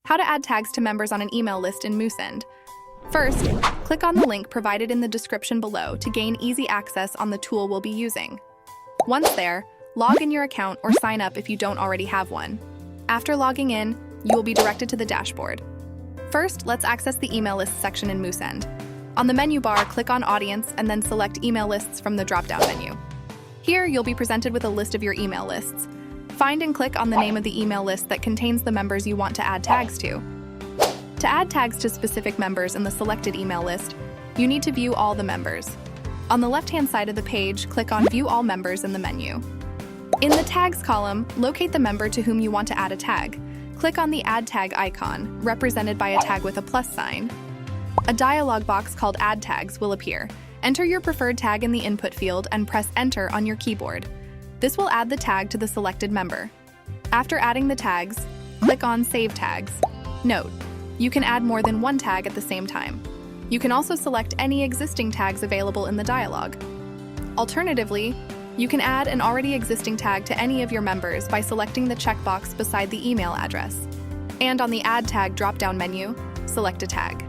How to add tags to members on an email list in Moosend. First, click on the link provided in the description below to gain easy access on the tool we'll be using. Once there, log in your account or sign up if you don't already have one. After logging in, you will be directed to the dashboard. First, let's access the email list section in Moosend. On the menu bar, click on Audience and then select Email Lists from the drop-down menu. Here, you'll be presented with a list of your email lists. Find and click on the name of the email list that contains the members you want to add tags to. To add tags to specific members in the selected email list, you need to view all the members. On the left-hand side of the page, click on View All Members in the menu. In the Tags column, locate the member to whom you want to add a tag. Click on the Add Tag icon, represented by a tag with a plus sign. A dialog box called Add Tags will appear. Enter your preferred tag in the input field and press Enter on your keyboard. This will add the tag to the selected member. After adding the tags, click on Save Tags. Note, you can add more than one tag at the same time. You can also select any existing tags available in the dialog. Alternatively, you can add an already existing tag to any of your members by selecting the checkbox beside the email address. And on the Add Tag drop-down menu, select a tag.